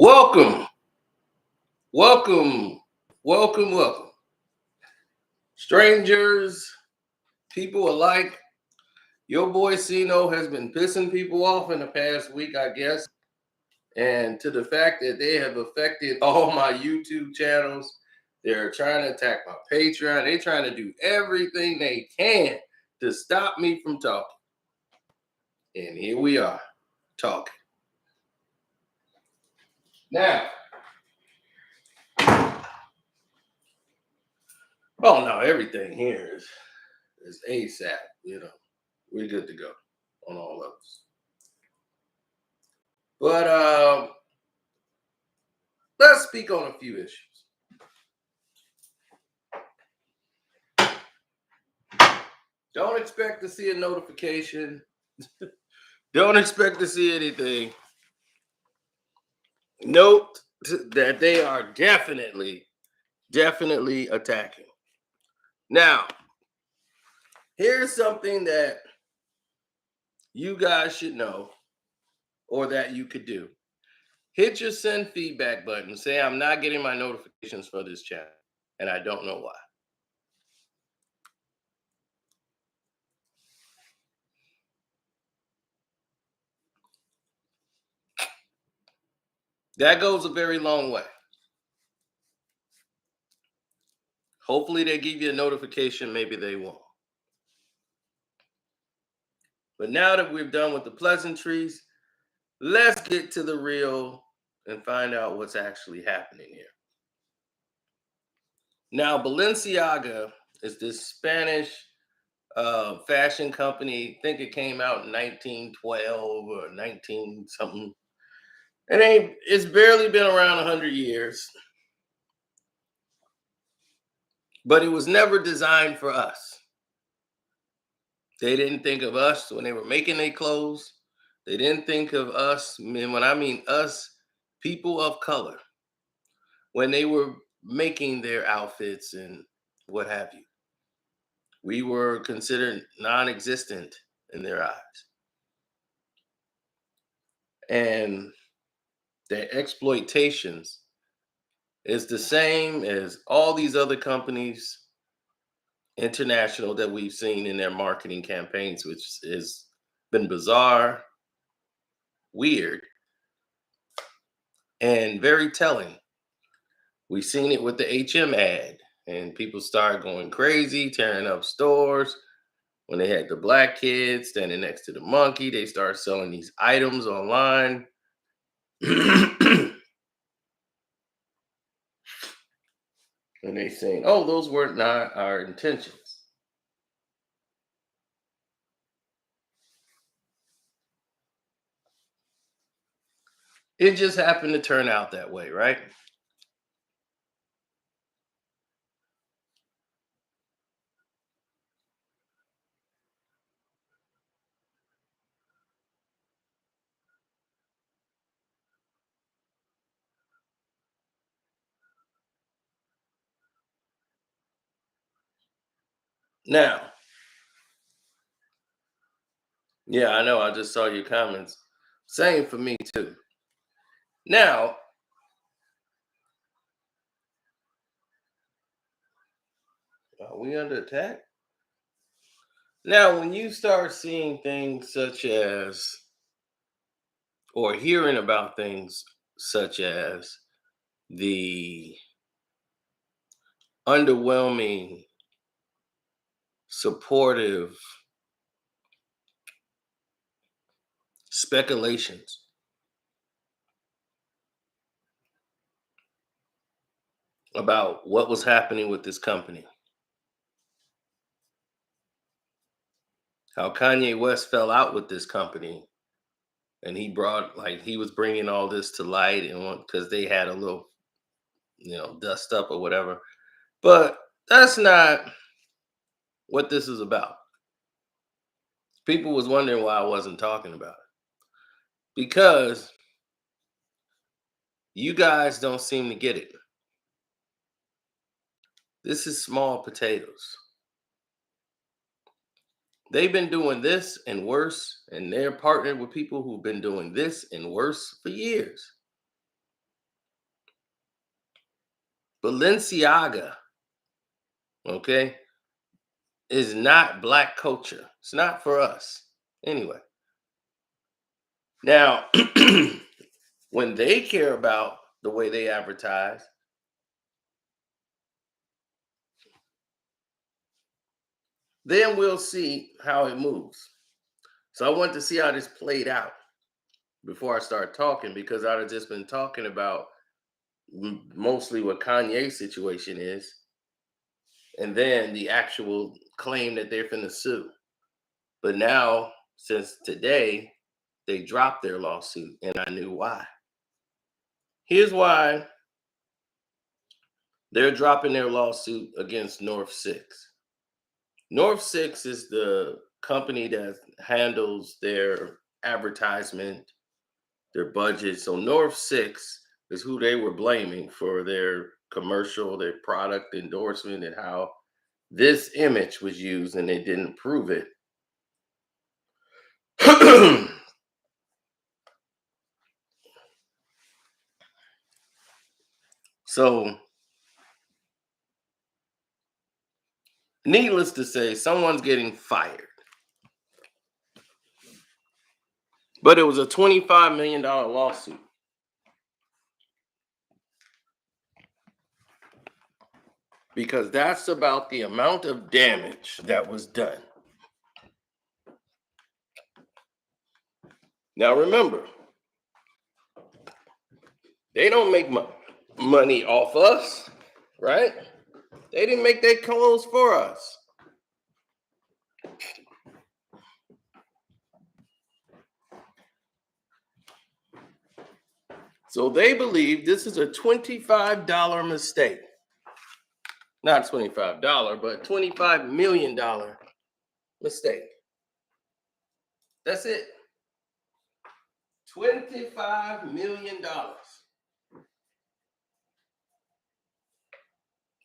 Welcome, welcome, welcome. Strangers, people alike. Your boy Cino has been pissing people off in the past week, I guess. And to the fact that they have affected all my YouTube channels. They're trying to attack my Patreon. They're trying to do everything they can to stop me from talking. And here we are, talking. Now, oh no, everything here is ASAP, we're good to go on all levels. But let's speak on a few issues. Don't expect to see a notification. Don't expect to see anything. Note that they are definitely attacking. Now, here's something that you guys should know or that you could do. Hit your send feedback button. Say, I'm not getting my notifications for this channel, and I don't know why. That goes a very long way. Hopefully they give you a notification, maybe they won't. But now that we're done with the pleasantries, let's get to the real and find out what's actually happening here. Now, Balenciaga is this Spanish fashion company. I think it came out in 1912 or 19 something. It's barely been around 100 years. But it was never designed for us. They didn't think of us when they were making their clothes. They didn't think of us, and when I mean us, people of color, when they were making their outfits and what have you. We were considered non-existent in their eyes. And their exploitations is the same as all these other companies, international, that we've seen in their marketing campaigns, which has been bizarre, weird, and very telling. We've seen it with the HM ad, and people started going crazy, tearing up stores. When they had the black kid standing next to the monkey, they started selling these items online. And they saying, oh, those were not our intentions. It just happened to turn out that way, right? Now, yeah, I know. I just saw your comments. Same for me, too. Now, are we under attack? Now, when you start seeing things such as, or hearing about things such as the underwhelming, supportive speculations about what was happening with this company, how Kanye West fell out with this company, and he was bringing all this to light, and because they had a little, dust up or whatever. But that's not what this is about. People was wondering why I wasn't talking about it, because you guys don't seem to get it. This is small potatoes. They've been doing this and worse, and they're partnered with people who've been doing this and worse for years. Balenciaga, okay, is not black culture. It's not for us. Anyway, now, when they care about the way they advertise, then we'll see how it moves. So I want to see how this played out before I start talking, because I'd have just been talking about mostly what Kanye's situation is, and then the actual claim that they're finna sue. But now, since today, they dropped their lawsuit, and I knew why. Here's why they're dropping their lawsuit against North Six. North Six is the company that handles their advertisement, their budget. So North Six is who they were blaming for their commercial, their product endorsement, and how this image was used, and they didn't prove it. So, needless to say, someone's getting fired. But it was a $25 million lawsuit. Because that's about the amount of damage that was done. Now remember, they don't make money off us, right? They didn't make their clothes for us. So they believe this is a $25 mistake. Not $25, but $25 million mistake. That's it. $25 million.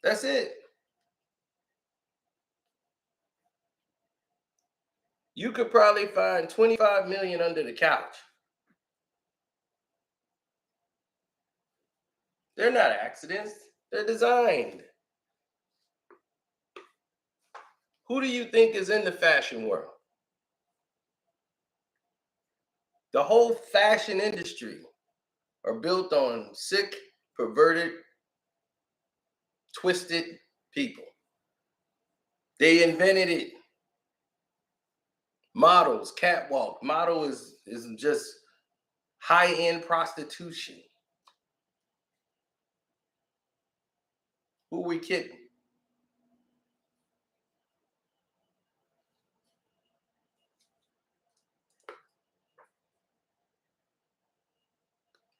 That's it. You could probably find 25 million under the couch. They're not accidents. They're designed. Who do you think is in the fashion world? The whole fashion industry are built on sick, perverted, twisted people. They invented it. Models, catwalk. Model is just high-end prostitution. Who we kidding?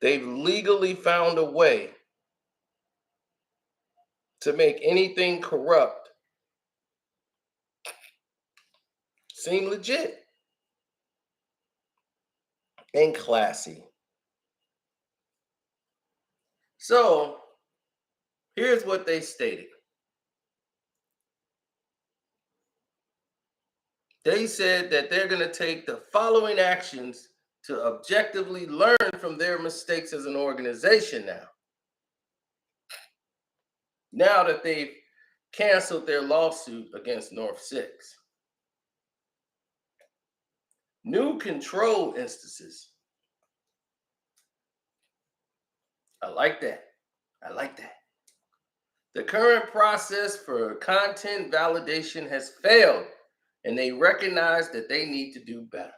They've legally found a way to make anything corrupt seem legit and classy. So here's what they stated. They said that they're going to take the following actions to objectively learn from their mistakes as an organization now. Now that they've canceled their lawsuit against North Six. New control instances. I like that. I like that. The current process for content validation has failed, and they recognize that they need to do better.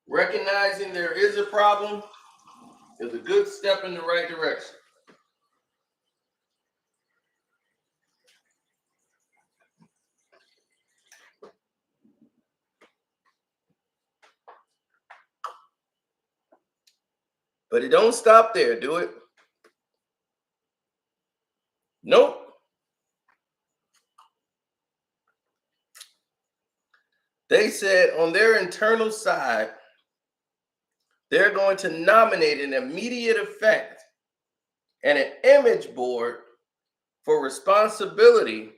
Recognizing there is a problem is a good step in the right direction. But it don't stop there, do it? Nope. They said on their internal side, they're going to nominate an immediate effect and an image board for responsibility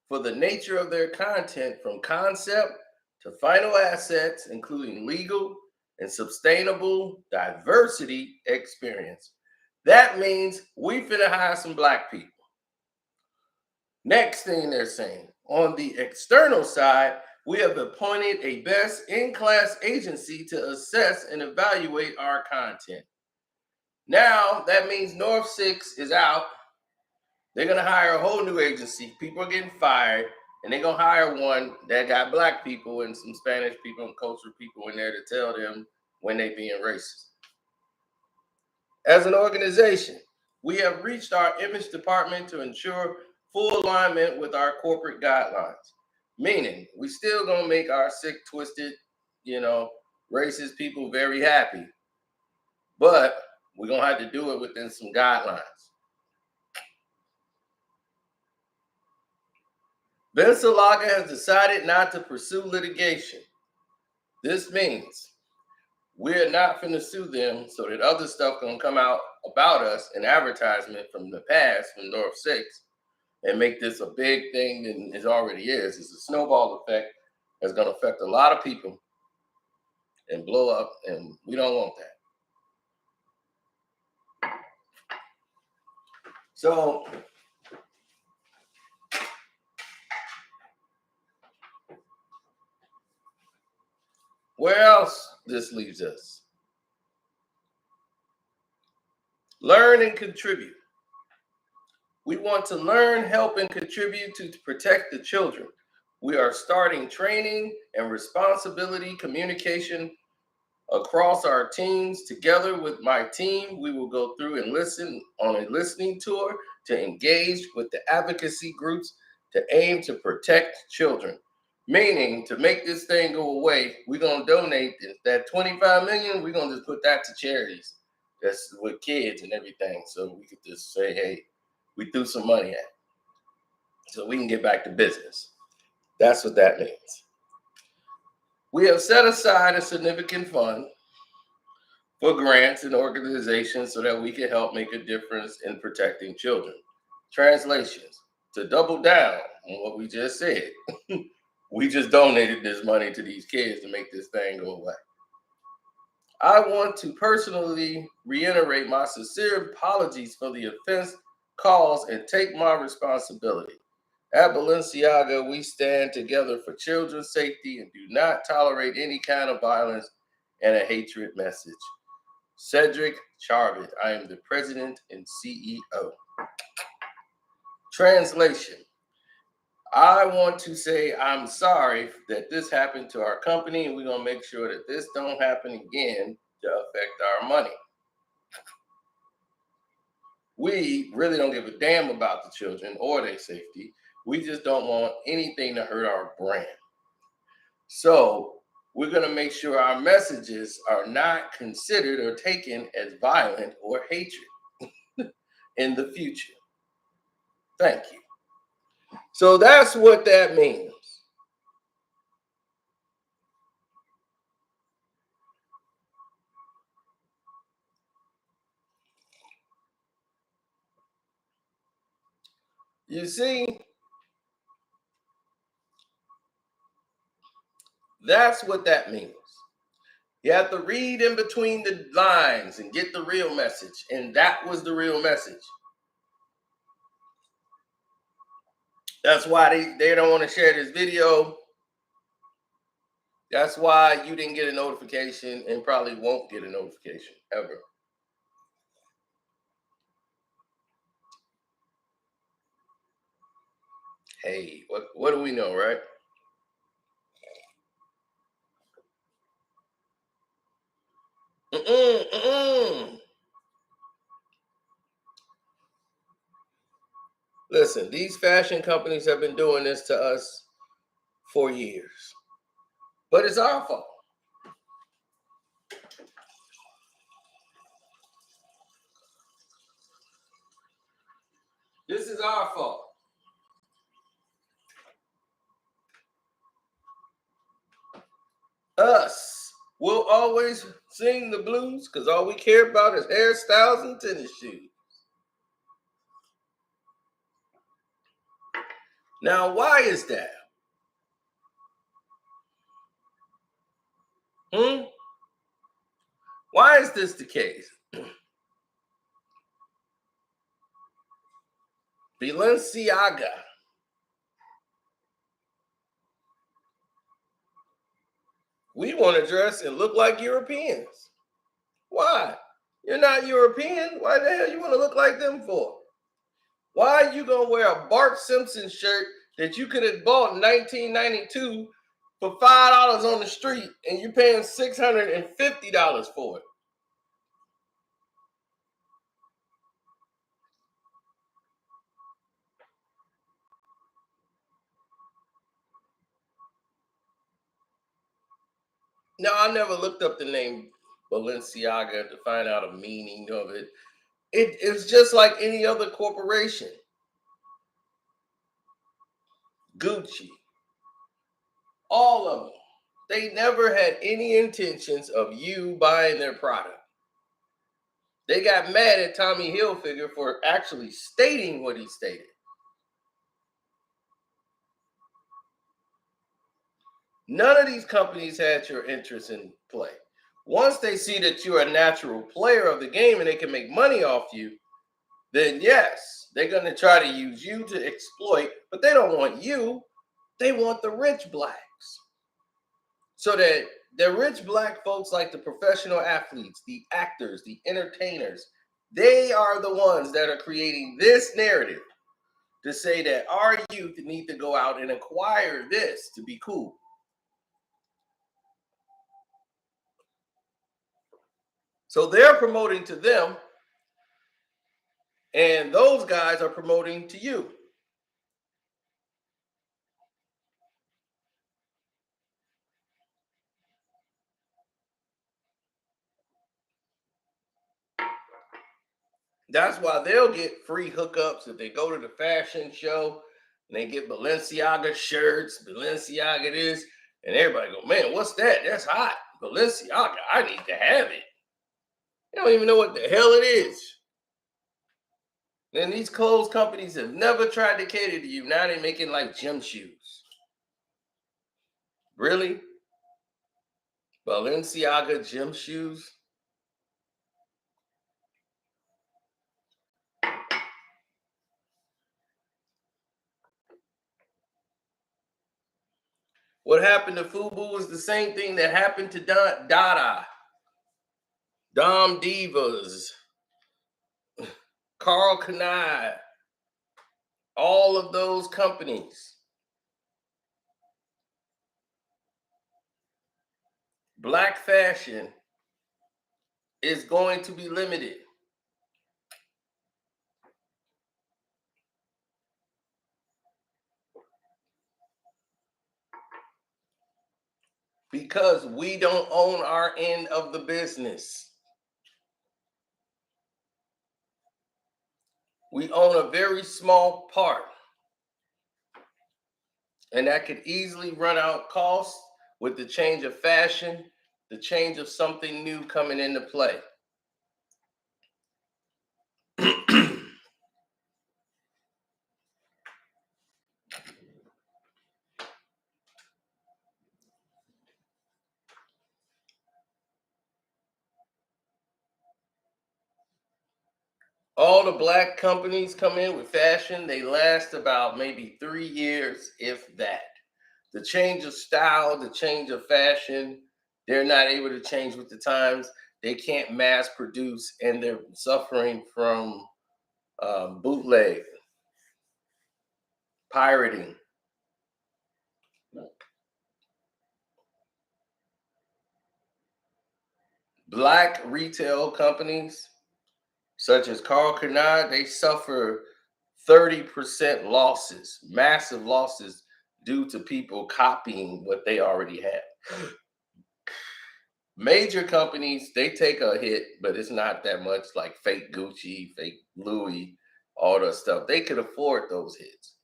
for the nature of their content, from concept to final assets, including legal and sustainable diversity experience. That means we finna hire some black people. Next thing they're saying, on the external side, we have appointed a best in class agency to assess and evaluate our content. Now that means North 6 is out. They're going to hire a whole new agency. People are getting fired, and they're going to hire one that got black people and some Spanish people and cultural people in there to tell them when they being racist. As an organization, we have reached our image department to ensure full alignment with our corporate guidelines, meaning we still going to make our sick, twisted, racist people very happy, but we're going to have to do it within some guidelines. Balenciaga has decided not to pursue litigation. This means we're not going to sue them so that other stuff going to come out about us in advertisement from the past, from North 6, and make this a big thing than it already is. It's a snowball effect that's going to affect a lot of people and blow up, and we don't want that. So, where else this leaves us? Learn and contribute. We want to learn, help, and contribute to protect the children. We are starting training and responsibility communication across our teams. Together with my team, we will go through and listen on a listening tour to engage with the advocacy groups to aim to protect children. Meaning, to make this thing go away, we're going to donate that $25 million, we're going to just put that to charities that's with kids and everything. So we could just say, hey, we threw some money at it so we can get back to business. That's what that means. We have set aside a significant fund for grants and organizations so that we can help make a difference in protecting children. Translations, to double down on what we just said, we just donated this money to these kids to make this thing go away. I want to personally reiterate my sincere apologies for the offense caused and take my responsibility. At Balenciaga, we stand together for children's safety and do not tolerate any kind of violence and a hatred message. Cedric Charvet, I am the president and CEO. Translation, I want to say I'm sorry that this happened to our company, and we're going to make sure that this don't happen again to affect our money. We really don't give a damn about the children or their safety. We just don't want anything to hurt our brand. So we're going to make sure our messages are not considered or taken as violent or hatred in the future. Thank you. So that's what that means. You see, that's what that means. You have to read in between the lines and get the real message. And that was the real message. That's why they don't want to share this video. That's why you didn't get a notification and probably won't get a notification ever. Hey, what do we know, right? Listen, these fashion companies have been doing this to us for years. But it's our fault. This is our fault. Us will always sing the blues because all we care about is hairstyles and tennis shoes. Now, why is that? Why is this the case? Balenciaga. We want to dress and look like Europeans. Why? You're not European. Why the hell you want to look like them for? Why are you gonna wear a Bart Simpson shirt that you could have bought in 1992 for $5 on the street, and you're paying $650 for it? No, I never looked up the name Balenciaga to find out a meaning of it. It's just like any other corporation. Gucci, all of them. They never had any intentions of you buying their product. They got mad at Tommy Hilfiger for actually stating what he stated. None of these companies had your interest in play. Once they see that you're a natural player of the game and they can make money off you, then yes, they're going to try to use you to exploit, but they don't want you. They want the rich blacks. So that the rich black folks, like the professional athletes, the actors, the entertainers, they are the ones that are creating this narrative to say that our youth need to go out and acquire this to be cool. So they're promoting to them, and those guys are promoting to you. That's why they'll get free hookups if they go to the fashion show and they get Balenciaga shirts, Balenciaga this, and everybody go, man, what's that? That's hot. Balenciaga, I need to have it. They don't even know what the hell it is. And these clothes companies have never tried to cater to you. Now they're making like gym shoes. Really? Balenciaga gym shoes? What happened to Fubu is the same thing that happened to Dada, Dom Divas, Carl Kanai, all of those companies. Black fashion is going to be limited. Because we don't own our end of the business. We own a very small part. And that could easily run out costs with the change of fashion, the change of something new coming into play. All the black companies come in with fashion, they last about maybe 3 years, if that. The change of style, the change of fashion, they're not able to change with the times. They can't mass produce, and they're suffering from bootleg, pirating. Black retail companies, such as Carl Canard, they suffer 30% losses, massive losses due to people copying what they already have. Major companies, they take a hit, but it's not that much, like fake Gucci, fake Louis, all that stuff. They could afford those hits.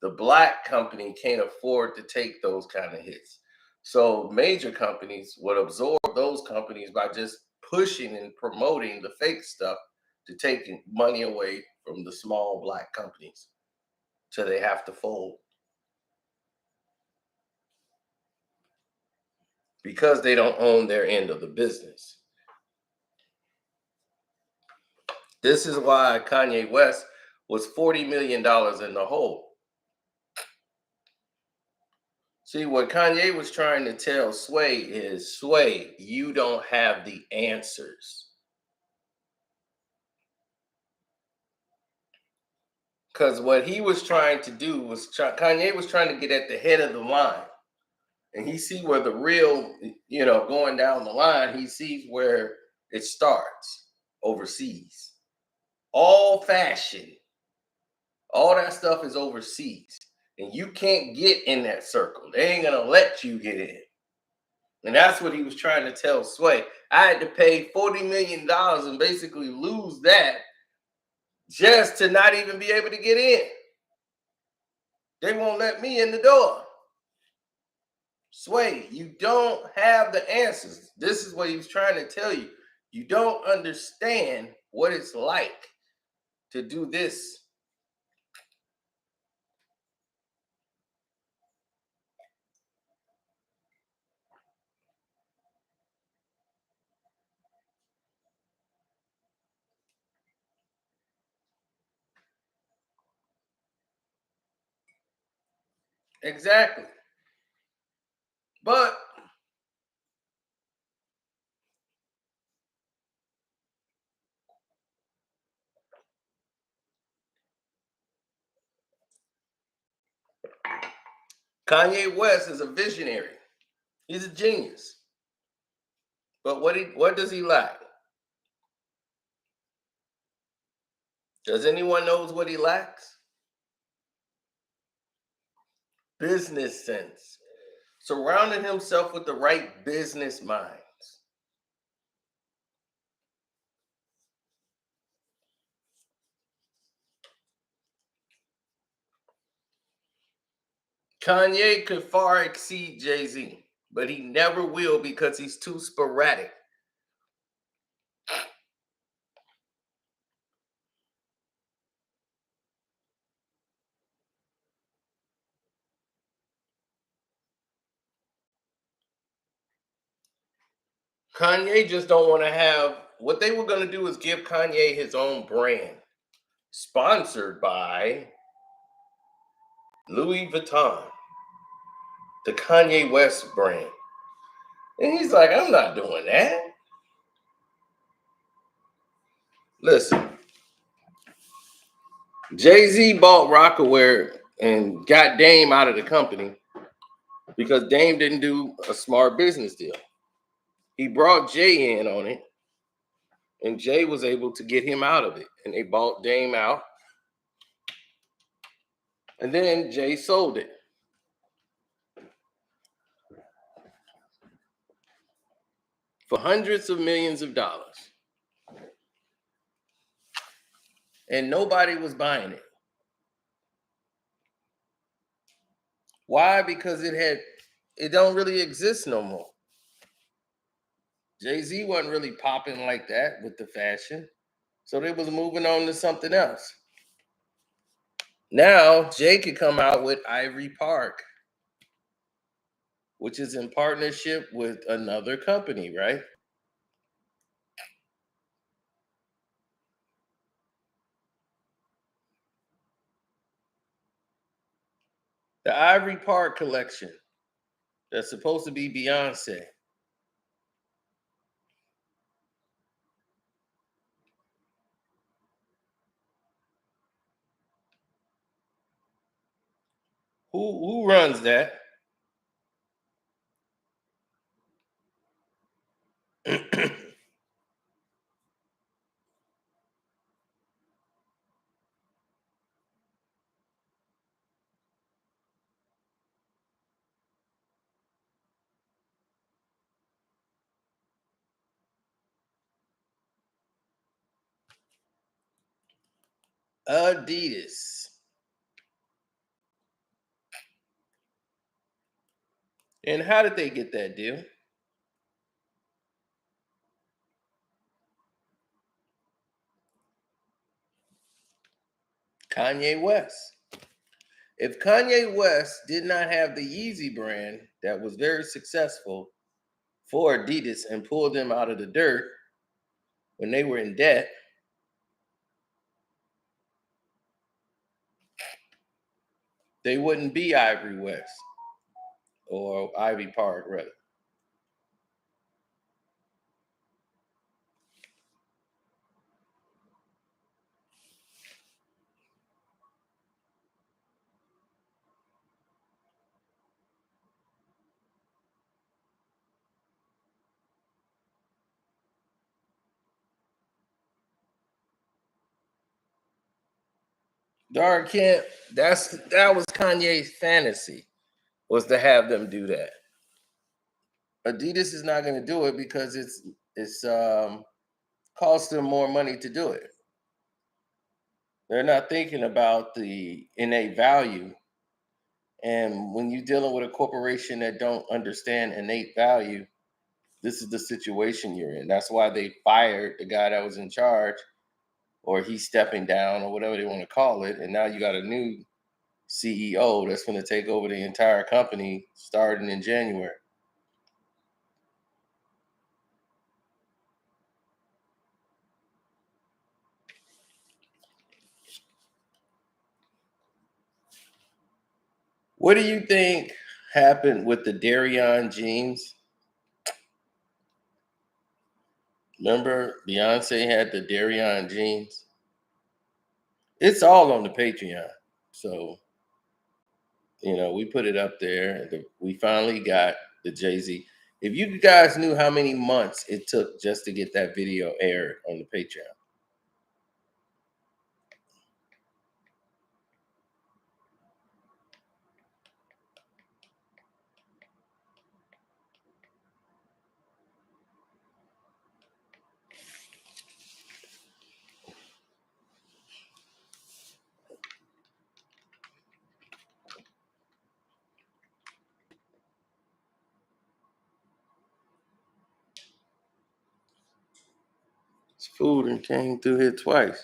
The black company can't afford to take those kind of hits. So major companies would absorb those companies by just pushing and promoting the fake stuff to take money away from the small black companies. So they have to fold because they don't own their end of the business. This is why Kanye West was $40 million in the hole. See, what Kanye was trying to tell Sway is, Sway, you don't have the answers. Because what he was trying to do was, Kanye was trying to get at the head of the line. And he see where the real, going down the line, he sees where it starts overseas. All fashion, all that stuff is overseas. And you can't get in that circle. They ain't going to let you get in. And that's what he was trying to tell Sway. I had to pay $40 million and basically lose that just to not even be able to get in. They won't let me in the door. Sway, you don't have the answers. This is what he was trying to tell you. You don't understand what it's like to do this. Exactly. But Kanye West is a visionary. He's a genius. But what does he lack? Does anyone knows what he lacks? Business sense. Surrounding himself with the right business minds. Kanye could far exceed Jay-Z, but he never will because he's too sporadic. Kanye just don't want to have, what they were going to do is give Kanye his own brand, sponsored by Louis Vuitton, the Kanye West brand. And he's like, I'm not doing that. Listen, Jay-Z bought Rockaware and got Dame out of the company because Dame didn't do a smart business deal. He brought Jay in on it, and Jay was able to get him out of it. And they bought Dame out. And then Jay sold it for hundreds of millions of dollars. And nobody was buying it. Why? Because it don't really exist no more. Jay-Z wasn't really popping like that with the fashion. So they was moving on to something else. Now Jay could come out with Ivory Park, which is in partnership with another company, right? The Ivory Park collection that's supposed to be Beyonce. Who runs that? Adidas. And how did they get that deal? Kanye West. If Kanye West did not have the Yeezy brand that was very successful for Adidas and pulled them out of the dirt when they were in debt, they wouldn't be Ivory West or Ivy Park, rather. Dark Kent, that was Kanye's fantasy, was to have them do that. Adidas is not going to do it because it's cost them more money to do it. They're not thinking about the innate value. And when you're dealing with a corporation that don't understand innate value, this is the situation you're in. That's why they fired the guy that was in charge, or he's stepping down, or whatever they want to call it. And now you got a new CEO that's going to take over the entire company starting in January. What do you think happened with the Darion jeans? Remember, Beyonce had the Darion jeans? It's all on the Patreon. So, we put it up there. We finally got the Jay-Z. If you guys knew how many months it took just to get that video aired on the Patreon. It's food and came through here twice.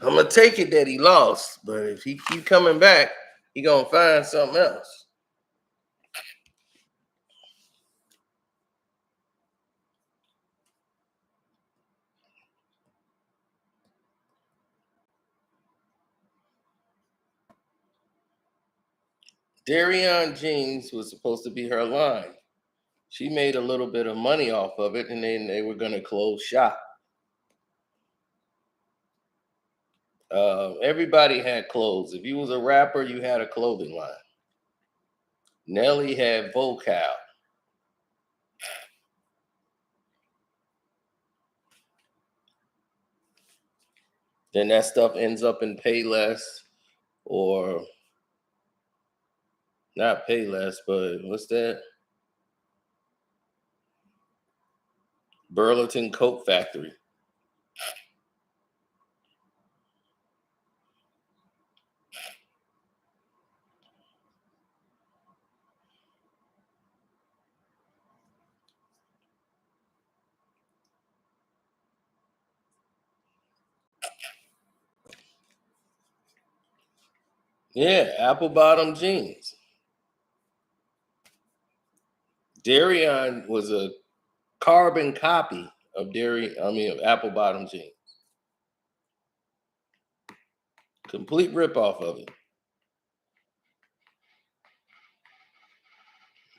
I'm gonna take it that he lost, but if he keep coming back, he gonna find something else. Darion Jeans was supposed to be her line. She made a little bit of money off of it, and then they were gonna close shop. Everybody had clothes. If you was a rapper, you had a clothing line. Nelly had Vocal. Then that stuff ends up in Payless, or not Payless, but what's that? Burlington Coat Factory. Yeah, apple bottom jeans. Darion was a carbon copy of of apple bottom jeans. Complete ripoff of it.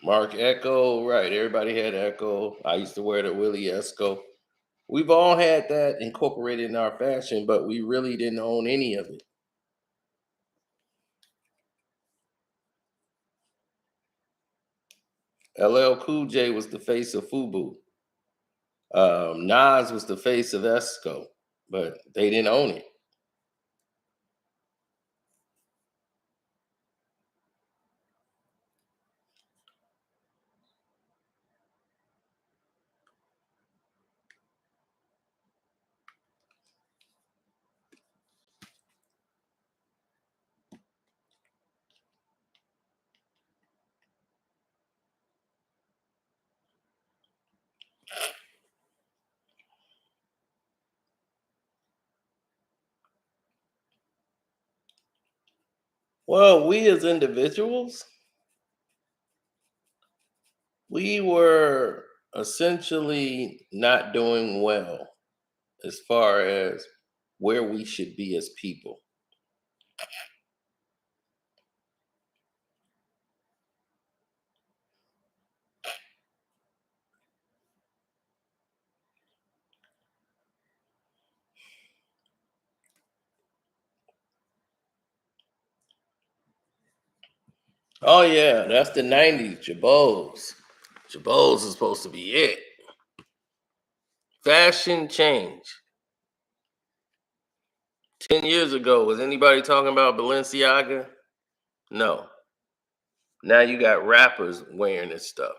Mark Echo, right? Everybody had Echo. I used to wear the Willie Esco. We've all had that incorporated in our fashion, but we really didn't own any of it. LL Cool J was the face of FUBU. Nas was the face of Esco, but they didn't own it. Well, we as individuals, we were essentially not doing well as far as where we should be as people. Oh yeah, that's the '90s. Jabos. Jabos is supposed to be it. Fashion change. 10 years ago, was anybody talking about Balenciaga? No. Now you got rappers wearing this stuff,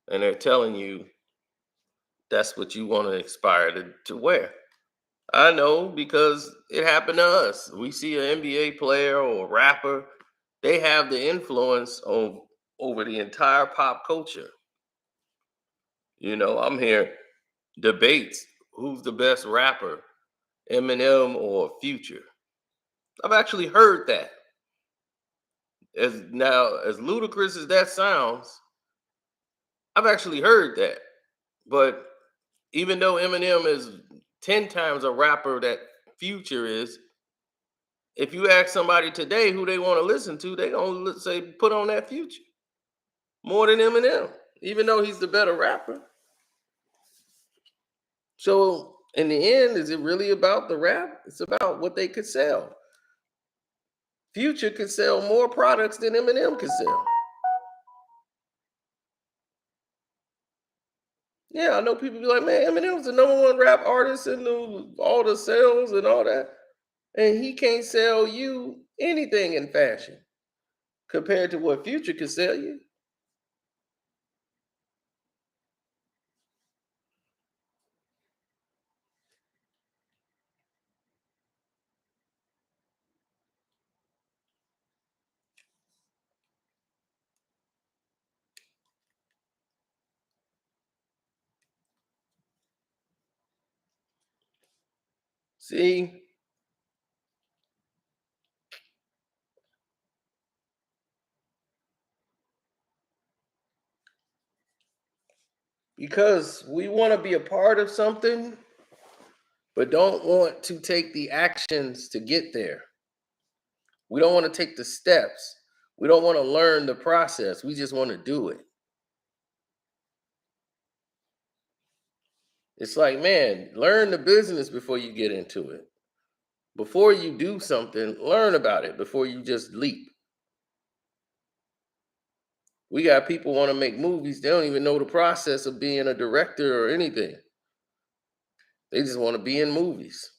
and they're telling you that's what you want to aspire to wear. I know because it happened to us. We see an NBA player or a rapper, they have the influence over the entire pop culture. I'm here debates who's the best rapper, Eminem or Future. I've actually heard that. As ludicrous as that sounds, I've actually heard that. But even though Eminem is 10 times a rapper that Future is, if you ask somebody today who they want to listen to, they gonna say put on that Future more than Eminem, even though he's the better rapper. So in the end, is it really about the rap? It's about what they could sell. Future could sell more products than Eminem could sell. Yeah, I know people be like, man, Eminem's the number one rap artist in all the sales and all that. And he can't sell you anything in fashion compared to what Future could sell you. See, because we want to be a part of something, but don't want to take the actions to get there. We don't want to take the steps. We don't want to learn the process. We just want to do it. It's like, man, learn the business before you get into it. Before you do something, learn about it before you just leap. We got people want to make movies, they don't even know the process of being a director or anything. They just want to be in movies.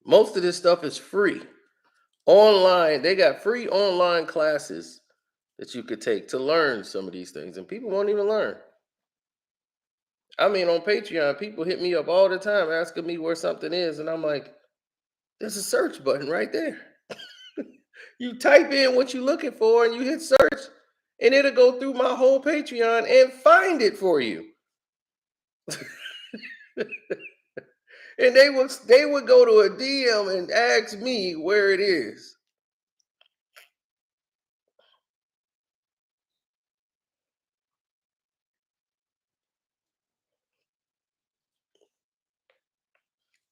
Most of this stuff is free. Online, they got free online classes that you could take to learn some of these things, and people won't even learn. I mean, on Patreon, people hit me up all the time asking me where something is, and I'm like, there's a search button right there. You type in what you're looking for and you hit search, and it'll go through my whole Patreon and find it for you. And they would go to a DM and ask me where it is.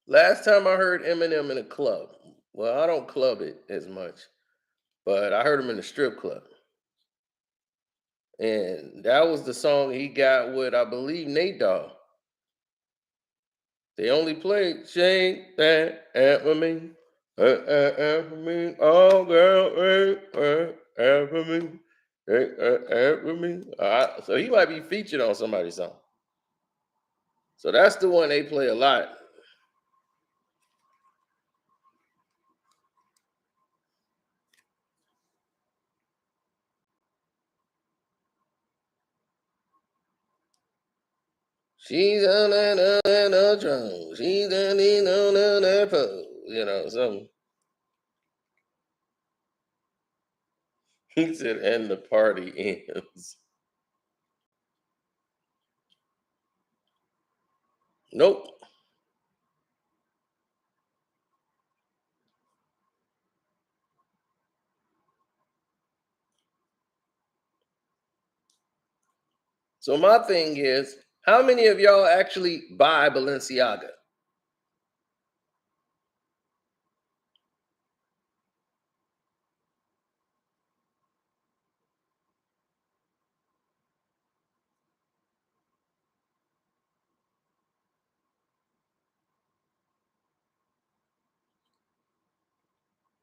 Last time I heard Eminem in a club, well, I don't club it as much, but I heard him in a strip club. And that was the song he got with, I believe, Nate Dogg. They only played Shake That for me. For me. Oh, girl, for me. For me. So he might be featured on somebody's song. So that's the one they play a lot. She's on that drum. She's on that pole. Something. He said, and the party ends. Nope. So my thing is, how many of y'all actually buy Balenciaga?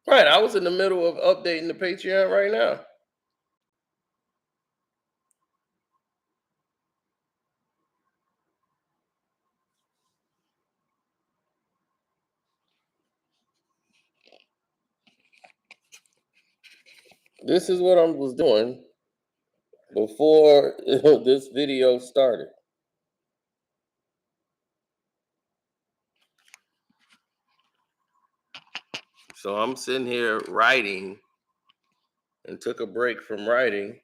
Right, I was in the middle of updating the Patreon right now. This is what I was doing before this video started. So I'm sitting here writing and took a break from writing.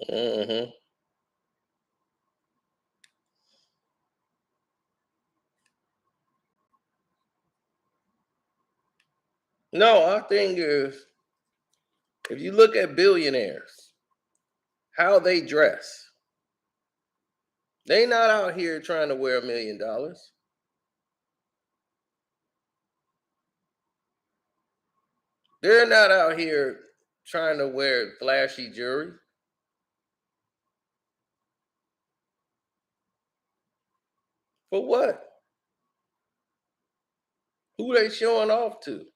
Hmm. No, our thing is, if you look at billionaires, how they dress, they not out here trying to wear $1 million. They're not out here trying to wear flashy jewelry. For what? Who they showing off to?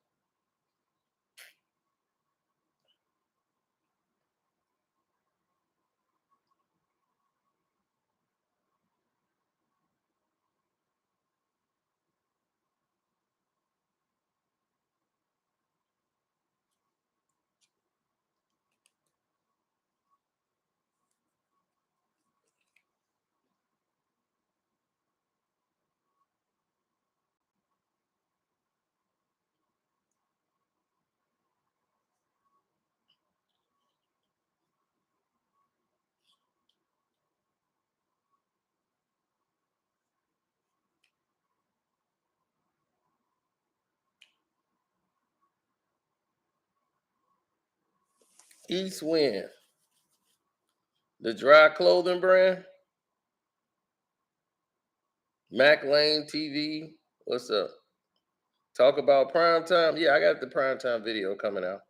East Wind, the dry clothing brand, Mac Lane TV. What's up? Talk about prime time. Yeah, I got the prime time video coming out.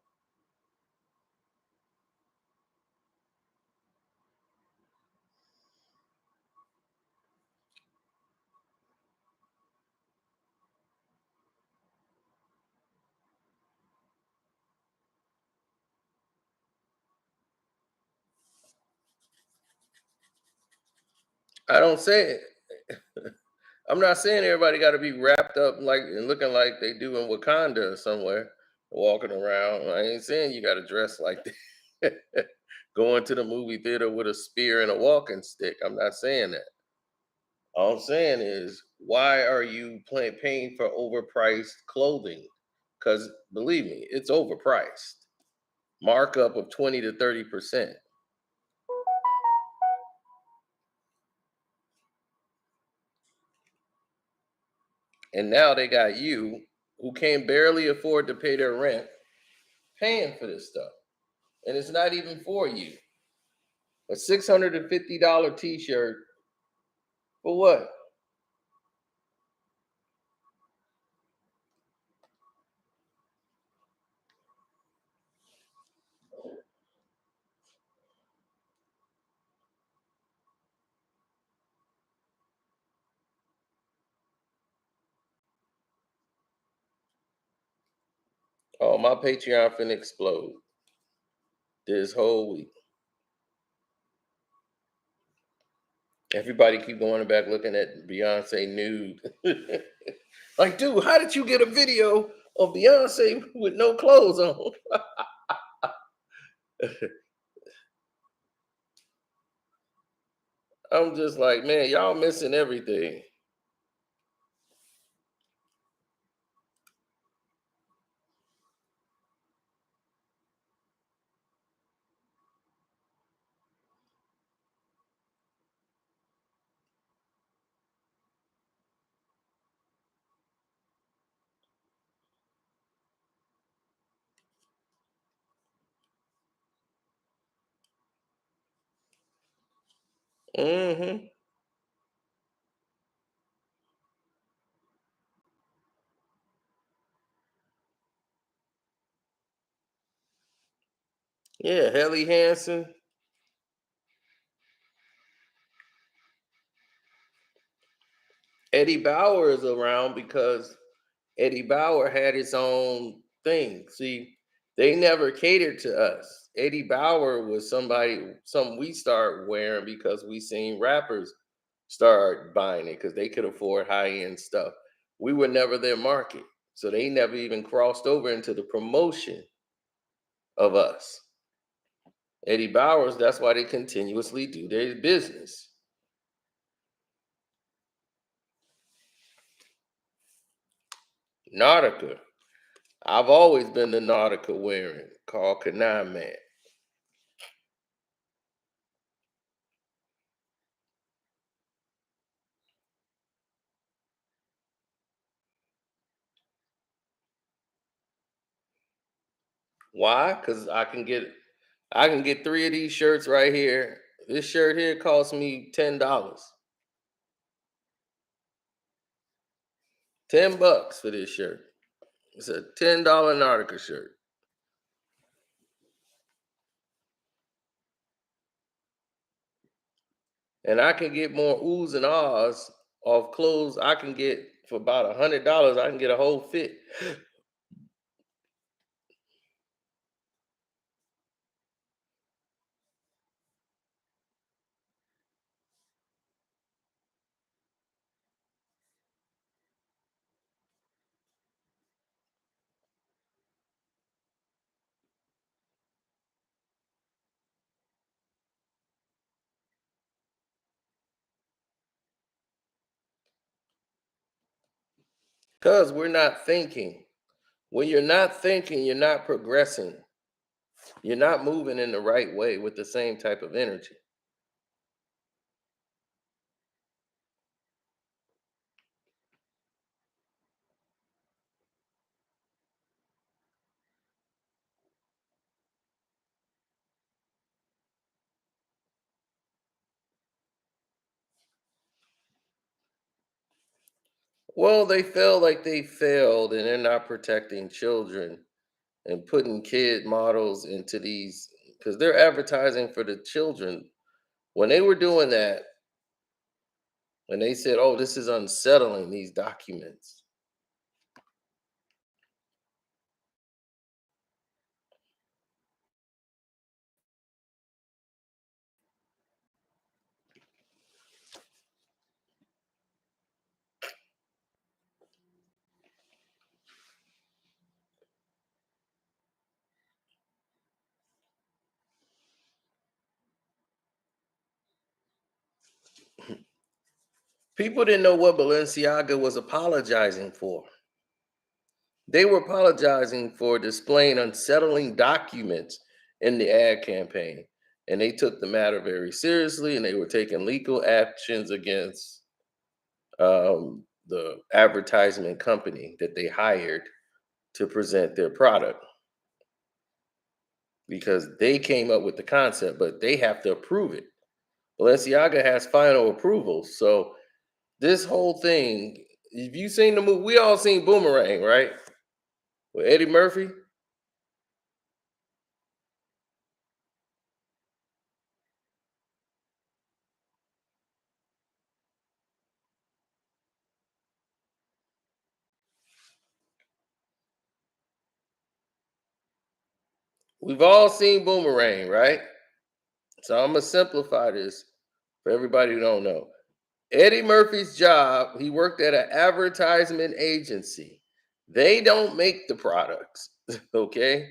I don't say it. I'm not saying everybody got to be wrapped up like and looking like they do in Wakanda or somewhere, walking around. I ain't saying you got to dress like that. Going to the movie theater with a spear and a walking stick. I'm not saying that. All I'm saying is, why are you paying for overpriced clothing? Because believe me, it's overpriced. Markup of 20 to 30%. And now they got you who can barely afford to pay their rent paying for this stuff. And it's not even for you. A $650 t-shirt for what? Oh, my Patreon finna explode this whole week. Everybody keep going back looking at Beyonce nude. Like, dude, how did you get a video of Beyonce with no clothes on? I'm just like, man, y'all missing everything. Hmm. Yeah, Helly Hansen. Eddie Bauer is around because Eddie Bauer had his own thing. See, they never catered to us. Eddie Bauer was something we started wearing because we seen rappers start buying it because they could afford high end stuff. We were never their market. So they never even crossed over into the promotion of us. Eddie Bauer's, that's why they continuously do their business. Nautica. I've always been the Nautica wearing, called Canine Man. Why? Because I can get three of these shirts right here. This shirt here cost me $10. $10 for this shirt. It's a $10 Nautica shirt. And I can get more oohs and ahs off clothes I can get for about $100. I can get a whole fit. Because we're not thinking. When you're not thinking, you're not progressing. You're not moving in the right way with the same type of energy. Well, they feel like they failed and they're not protecting children and putting kid models into these because they're advertising for the children. When they were doing that, and they said, "Oh, this is unsettling, these documents." People didn't know what Balenciaga was apologizing for. They were apologizing for displaying unsettling documents in the ad campaign. And they took the matter very seriously and they were taking legal actions against the advertisement company that they hired to present their product because they came up with the concept, but they have to approve it. Balenciaga has final approval. So this whole thing, if you seen the movie, we all seen Boomerang, right? With Eddie Murphy. We've all seen Boomerang, right? So I'm gonna simplify this for everybody who don't know. Eddie Murphy's job, he worked at an advertisement agency. They don't make the products, okay?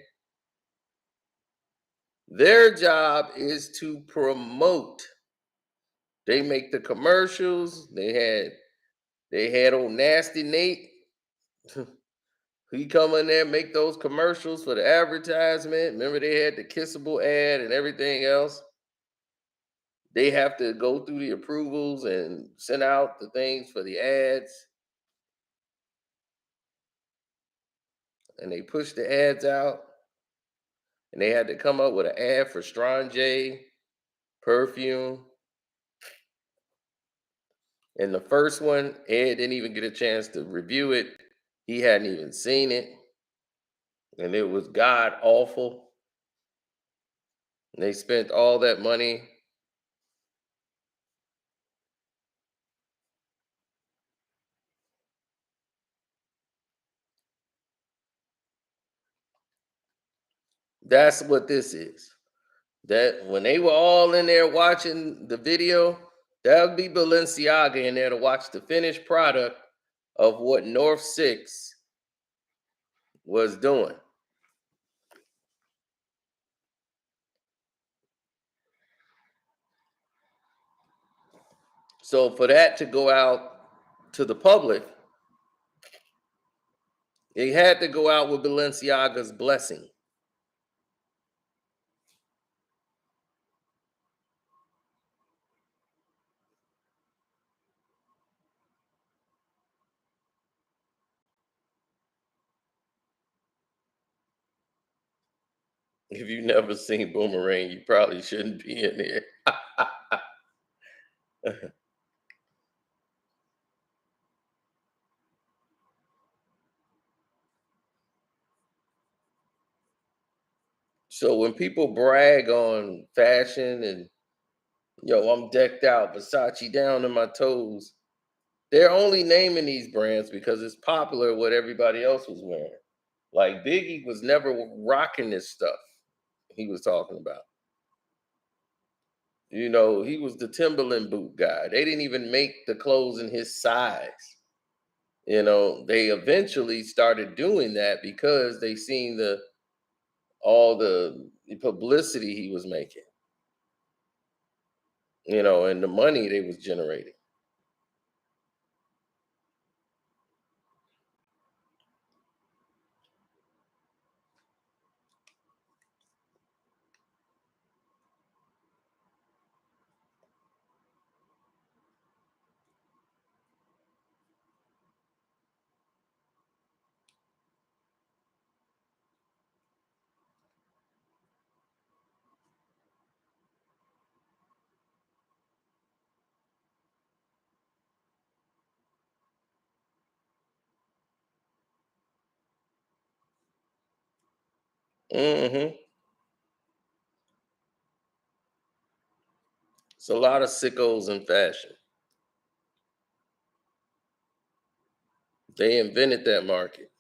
Their job is to promote. They make the commercials. They had old nasty Nate. He come in there, make those commercials for the advertisement. Remember, they had the kissable ad and everything else. They have to go through the approvals and send out the things for the ads, and they push the ads out. And they had to come up with an ad for Strong J perfume. And the first one, Ed didn't even get a chance to review it. He hadn't even seen it, and it was god awful. And they spent all that money. That's what this is. That when they were all in there watching the video, that would be Balenciaga in there to watch the finished product of what North Six was doing. So for that to go out to the public, it had to go out with Balenciaga's blessing. If you've never seen Boomerang, you probably shouldn't be in there. So when people brag on fashion and I'm decked out, Versace down to my toes, they're only naming these brands because it's popular what everybody else was wearing. Like Biggie was never rocking this stuff he was talking about. He was the Timberland boot guy. They didn't even make the clothes in his size. They eventually started doing that because they seen all the publicity he was making, and the money they was generating. hmm It's a lot of sickos in fashion. They invented that market.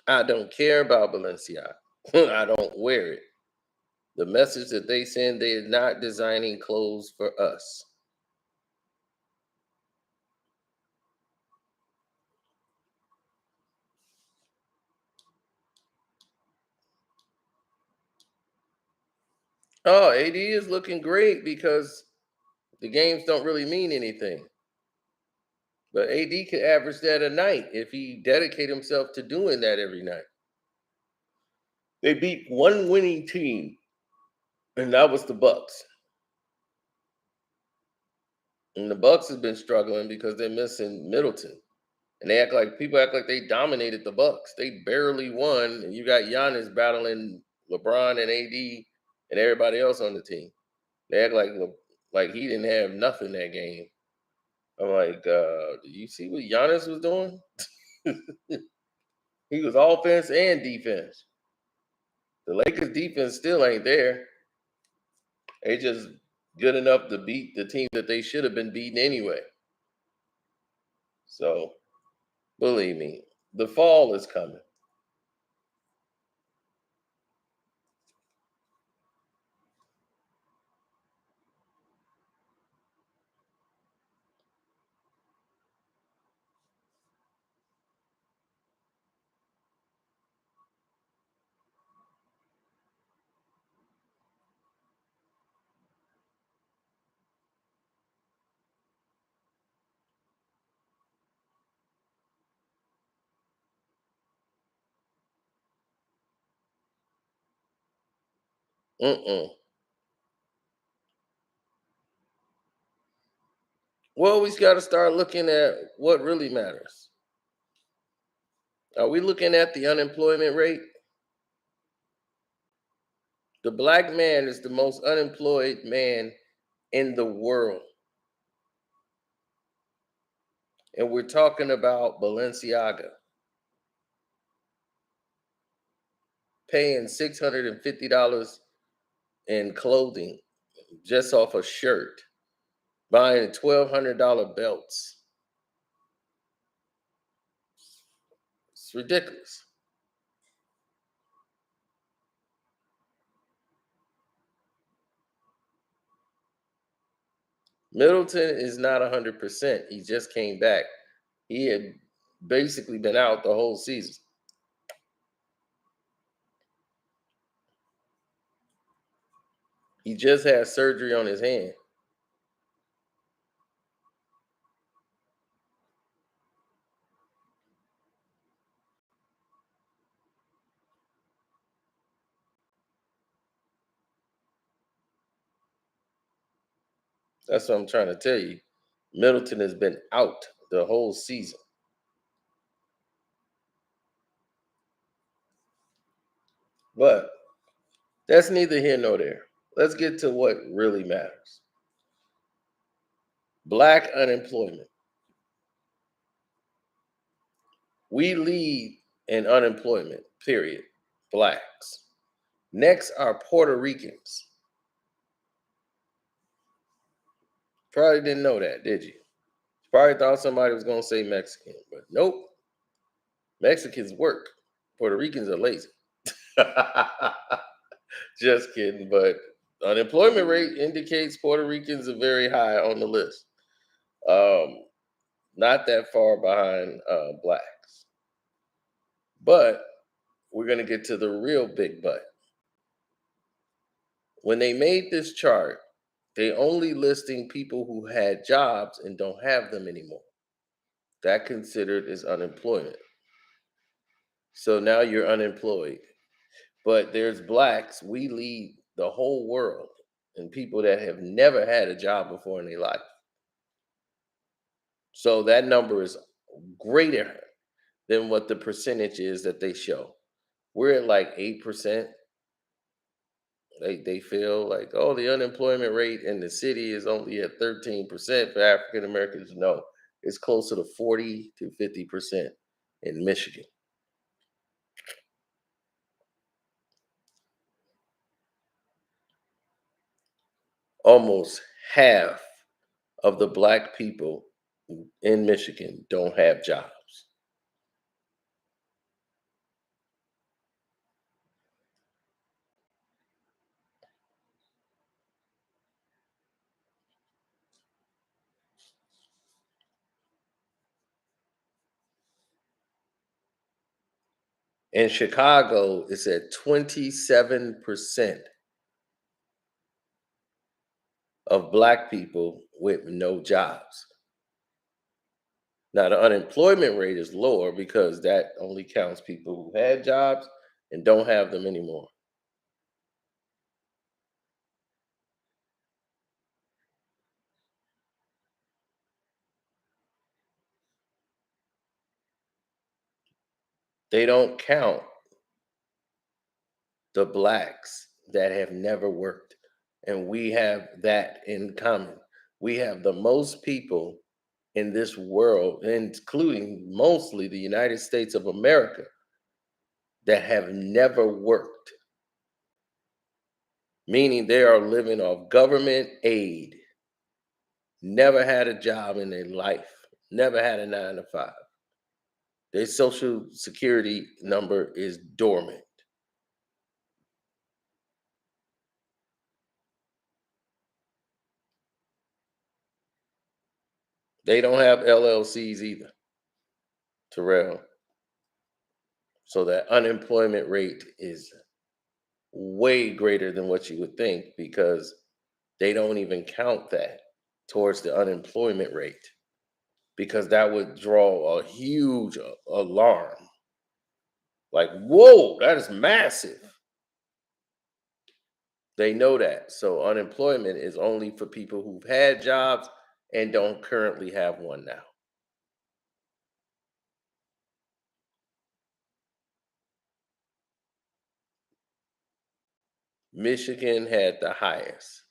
I don't care about Balenciaga. I don't wear it. The message that they send, they are not designing clothes for us. Oh, AD is looking great because the games don't really mean anything. But AD could average that a night if he dedicate himself to doing that every night. They beat one winning team, and that was the Bucks. And the Bucks have been struggling because they're missing Middleton. And people act like they dominated the Bucks. They barely won, and you got Giannis battling LeBron and AD and everybody else on the team. They act like he didn't have nothing that game. I'm like, do you see what Giannis was doing? He was offense and defense. The Lakers defense still ain't there. They just good enough to beat the team that they should have been beating anyway. So believe me, the fall is coming. Mm-mm. Well, we got to start looking at what really matters. Are we looking at the unemployment rate? The black man is the most unemployed man in the world. And we're talking about Balenciaga paying $650 in clothing just off a shirt, buying $1,200 belts. It's ridiculous. Middleton is not 100%. He just came back. He had basically been out the whole season. He just had surgery on his hand. That's what I'm trying to tell you. Middleton has been out the whole season. But that's neither here nor there. Let's get to what really matters. Black unemployment. We lead in unemployment, period. Blacks. Next are Puerto Ricans. Probably didn't know that, did you? Probably thought somebody was going to say Mexican, but nope. Mexicans work. Puerto Ricans are lazy. Just kidding, but unemployment rate indicates Puerto Ricans are very high on the list. Um, Not that far behind blacks. But we're going to get to the real big but. When they made this chart, they only listing people who had jobs and don't have them anymore. That considered as unemployment. So now you're unemployed. But there's blacks, we lead the whole world, and people that have never had a job before in their life. So that number is greater than what the percentage is that they show. We're at like 8%. They feel like, oh, the unemployment rate in the city is only at 13% for African Americans. No, it's closer to 40 to 50% in Michigan. Almost half of the black people in Michigan don't have jobs. In Chicago, it's at 27% of black people with no jobs. Now, the unemployment rate is lower because that only counts people who had jobs and don't have them anymore. They don't count the blacks that have never worked. And we have that in common. We have the most people in this world, including mostly the United States of America, that have never worked, meaning they are living off government aid, never had a job in their life, never had a 9 to 5. Their social security number is dormant. They don't have LLCs either, Terrell. So that unemployment rate is way greater than what you would think because they don't even count that towards the unemployment rate because that would draw a huge alarm. Like, whoa, that is massive. They know that. So unemployment is only for people who've had jobs and don't currently have one now. Michigan had the highest.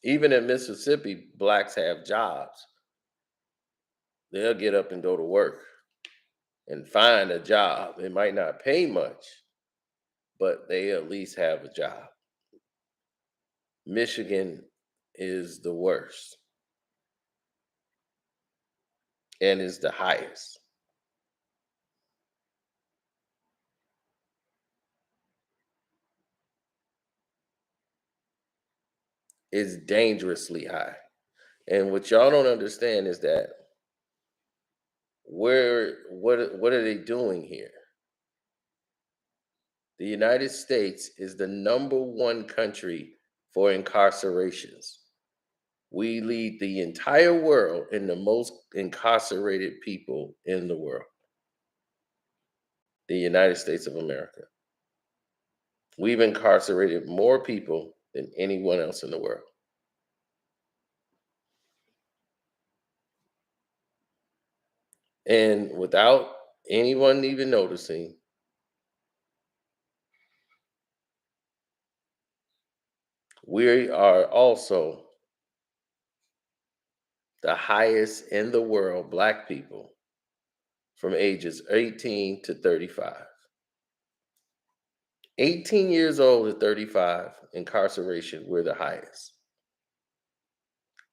Even in Mississippi, blacks have jobs. They'll get up and go to work and find a job. It might not pay much, but they at least have a job. Michigan is the worst and is the highest. It's dangerously high. And what y'all don't understand is that what are they doing here? The United States is the number one country for incarcerations. We lead the entire world in the most incarcerated people in the world. The United States of America. We've incarcerated more people than anyone else in the world. And without anyone even noticing, we are also the highest in the world, black people from ages 18 to 35. 18 years old to 35, incarceration, we're the highest.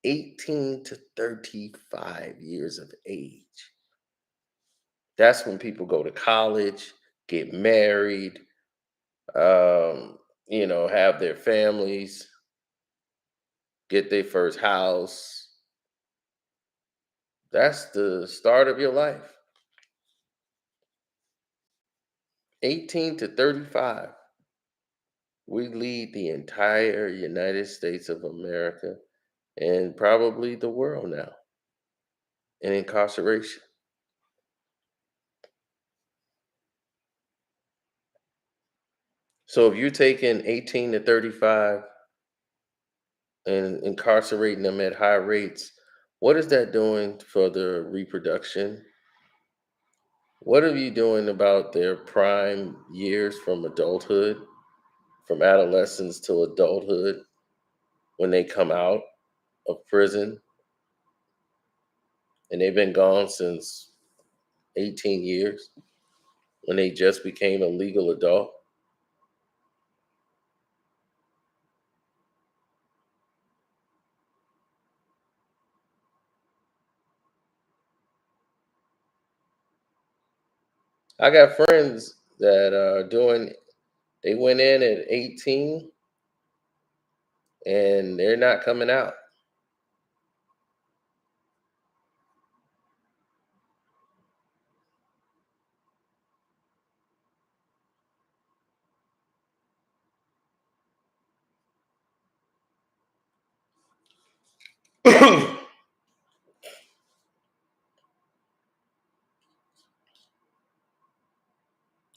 18 to 35 years of age. That's when people go to college, get married, have their families, get their first house. That's the start of your life. 18 to 35. We lead the entire United States of America and probably the world now in incarceration. So if you're taking 18 to 35 and incarcerating them at high rates, what is that doing for their reproduction? What are you doing about their prime years from adulthood, from adolescence to adulthood, when they come out of prison and they've been gone since 18 years when they just became a legal adult? I got friends that are they went in at 18 and they're not coming out.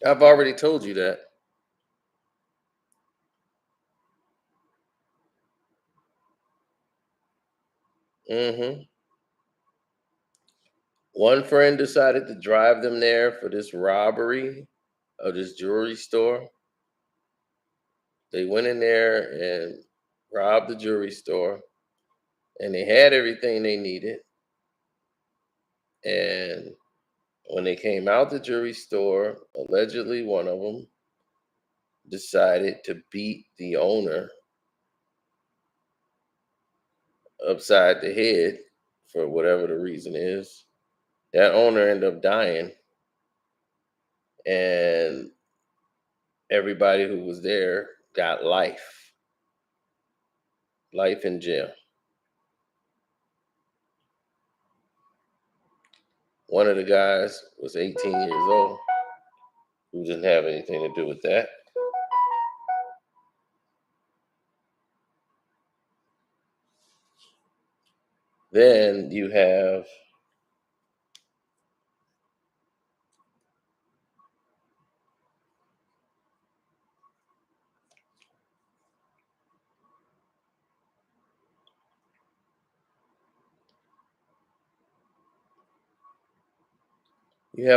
I've already told you that. hmm One friend decided to drive them there for this robbery of this jewelry store. They went in there and robbed the jewelry store, and they had everything they needed. And when they came out the jewelry store, allegedly one of them decided to beat the owner upside the head for whatever the reason is. That owner ended up dying, and everybody who was there got life in jail. One of the guys was 18 years old, who didn't have anything to do with that. Then you have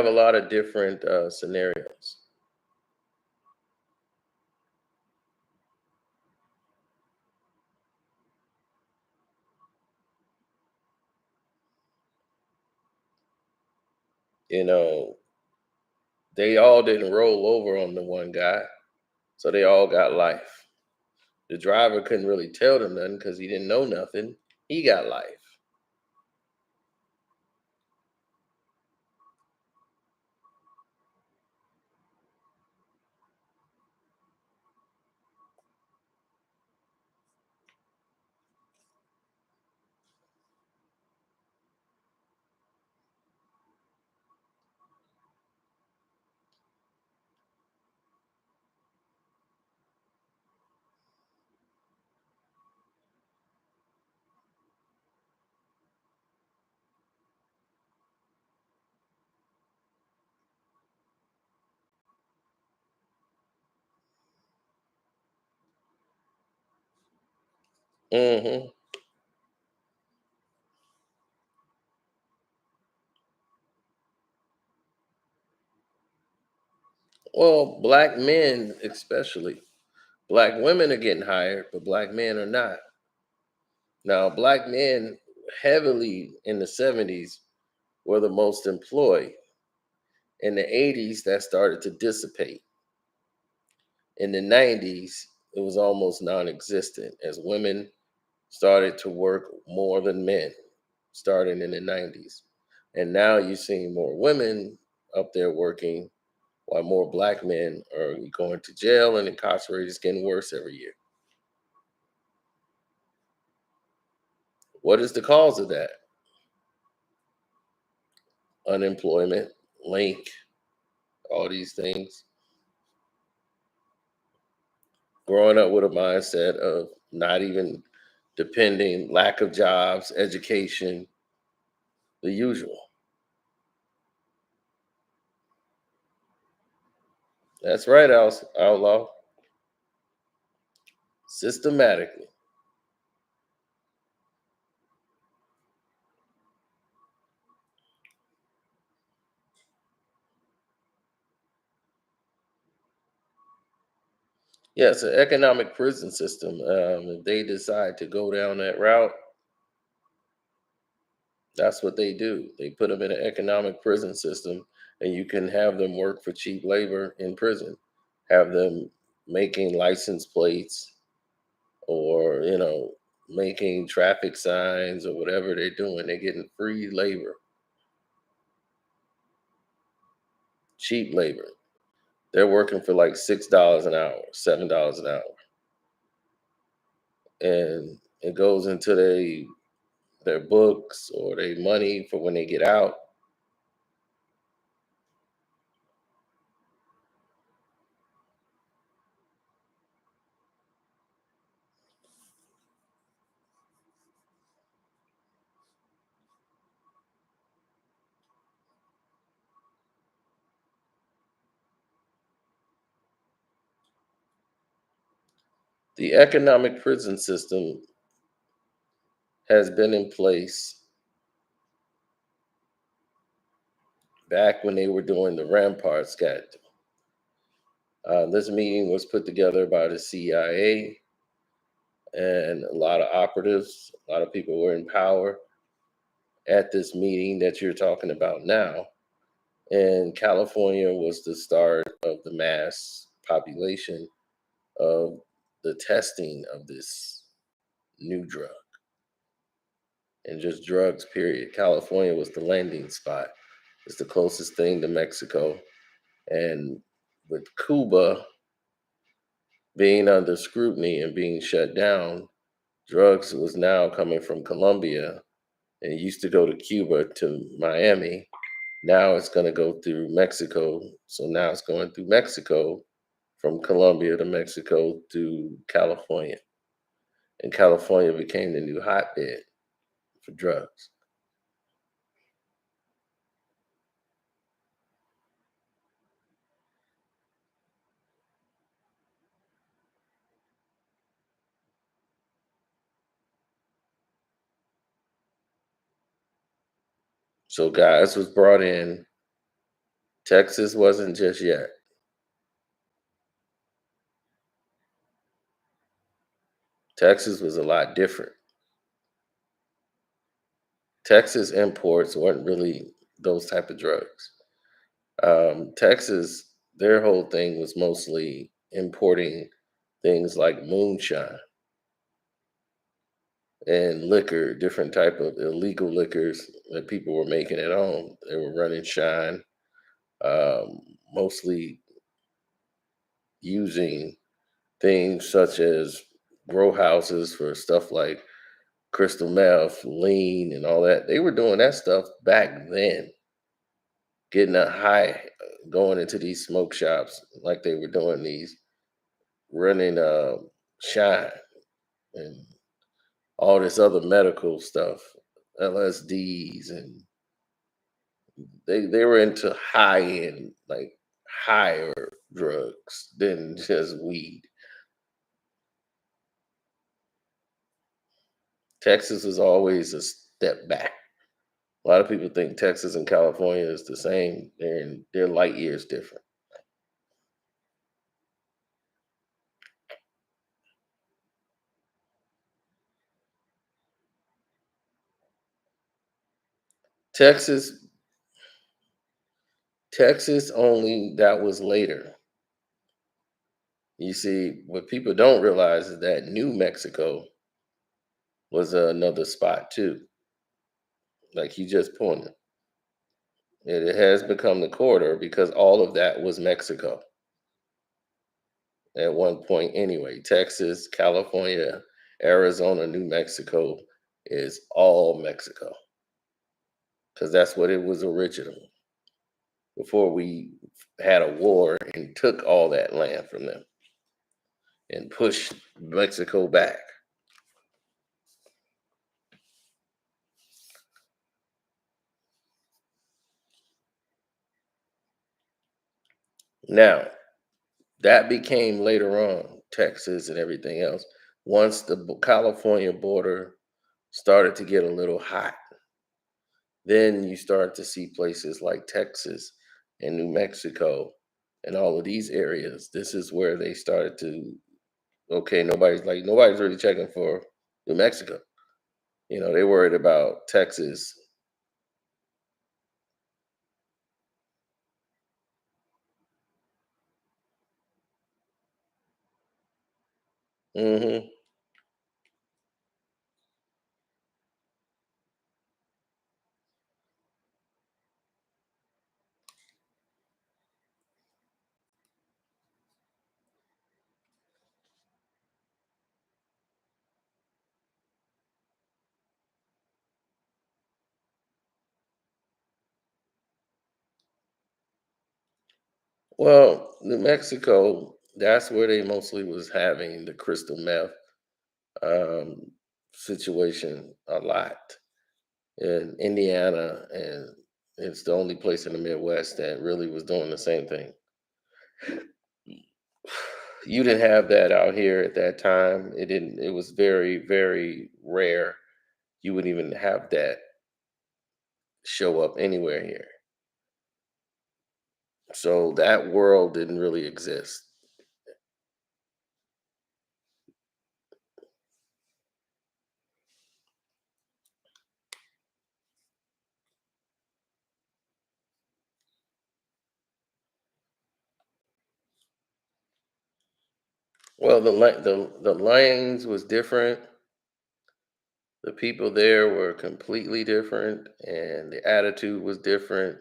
a lot of different scenarios. You know, they all didn't roll over on the one guy, so they all got life. The driver couldn't really tell them nothing because he didn't know nothing. He got life. hmm Well, black men especially. Black women are getting hired, but black men are not. Now, black men heavily in the 70s were the most employed. In the 80s, that started to dissipate. In the 90s, it was almost non existent as women started to work more than men starting in the 90s. And now you're seeing more women up there working while more black men are going to jail and incarcerated. It's getting worse every year. What is the cause of that? Unemployment, link, all these things. Growing up with a mindset of not even depending, lack of jobs, education, the usual. That's right, outlaw. Systematically. Yeah, it's an economic prison system. If they decide to go down that route, that's what they do. They put them in an economic prison system, and you can have them work for cheap labor in prison, have them making license plates or, making traffic signs or whatever they're doing. They're getting free labor, cheap labor. They're working for like $6 an hour, $7 an hour. And it goes into their books or their money for when they get out. The economic prison system has been in place back when they were doing the Rampart scandal. This meeting was put together by the CIA and a lot of operatives, a lot of people were in power at this meeting that you're talking about now. And California was the start of the mass population of the testing of this new drug and just drugs, period. California was the landing spot. It's the closest thing to Mexico. And with Cuba being under scrutiny and being shut down, drugs was now coming from Colombia and it used to go to Cuba to Miami. Now it's going to go through Mexico. So now it's going through Mexico from Colombia to Mexico to California. And California became the new hotbed for drugs. So guys was brought in. Texas wasn't just yet. Texas was a lot different. Texas imports weren't really those type of drugs. Texas, their whole thing was mostly importing things like moonshine and liquor, different type of illegal liquors that people were making at home. They were running shine, um, mostly using things such as grow houses for stuff like crystal meth, lean, and all that. They were doing that stuff back then, getting a high, going into these smoke shops like they were doing these, running shine and all this other medical stuff, LSDs, and they were into high end, like higher drugs than just weed. Texas is always a step back. A lot of people think Texas and California is the same. They're light years different. Texas, Texas only that was later. You see, what people don't realize is that New Mexico was another spot too. Like you just pointed, it has become the corridor because all of that was Mexico at one point anyway. Texas, California, Arizona, New Mexico is all Mexico because that's what it was originally before we had a war and took all that land from them and pushed Mexico back. Now, that became later on Texas and everything else. Once the California border started to get a little hot, then you start to see places like Texas and New Mexico and all of these areas. This is where they started to, okay, nobody's really checking for New Mexico. They worried about Texas. Hmm. Well, New Mexico, that's where they mostly was having the crystal meth um, situation a lot. In Indiana, and it's the only place in the Midwest that really was doing the same thing. You didn't have that out here at that time. It didn't. It was very, very rare. You wouldn't even have that show up anywhere here. So that world didn't really exist. Well, the lanes was different. The people there were completely different, and the attitude was different.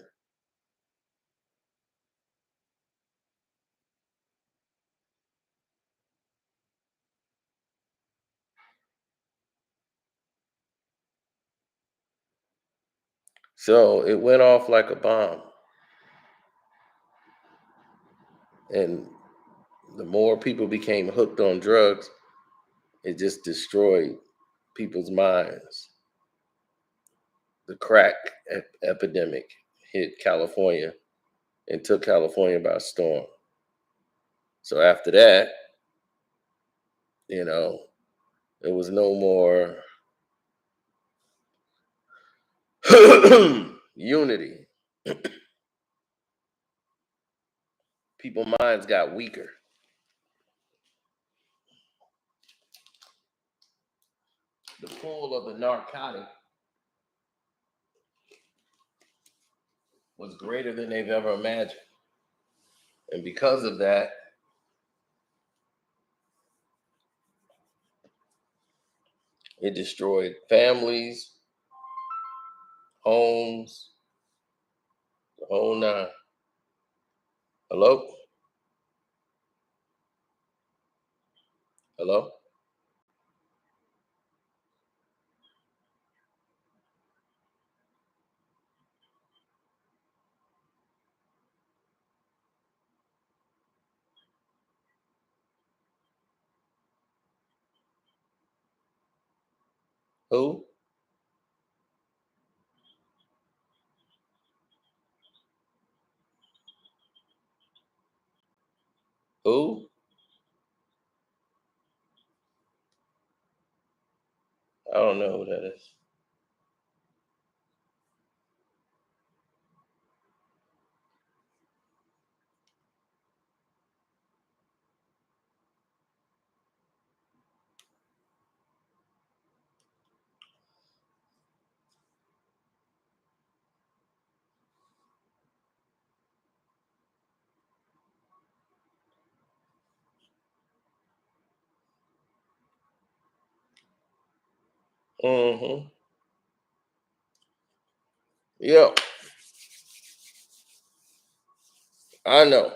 So it went off like a bomb, and the more people became hooked on drugs, it just destroyed people's minds. The crack epidemic hit California and took California by storm. So after that, you know, there was no more unity. People's minds got weaker. The pull of the narcotic was greater than they've ever imagined. And because of that, it destroyed families, homes, the whole nine. Hello? Hello? Who? Who? I don't know who that is. Mm-hmm. Yeah, I know.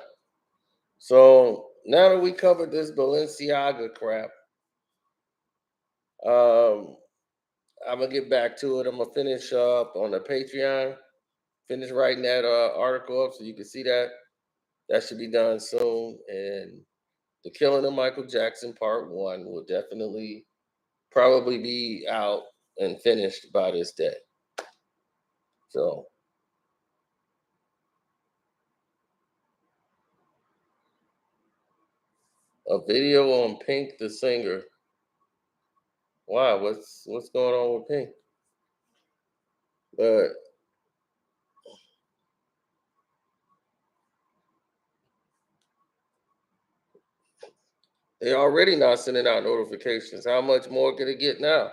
So now that we covered this Balenciaga crap, um, I'm gonna get back to it. I'm gonna finish up on the Patreon. Finish writing that article up so you can see that. That should be done soon. And the Killing of Michael Jackson Part One will definitely probably be out and finished by this day. So a video on Pink the singer. Why? What's going on with Pink? But they already not sending out notifications. How much more can it get now?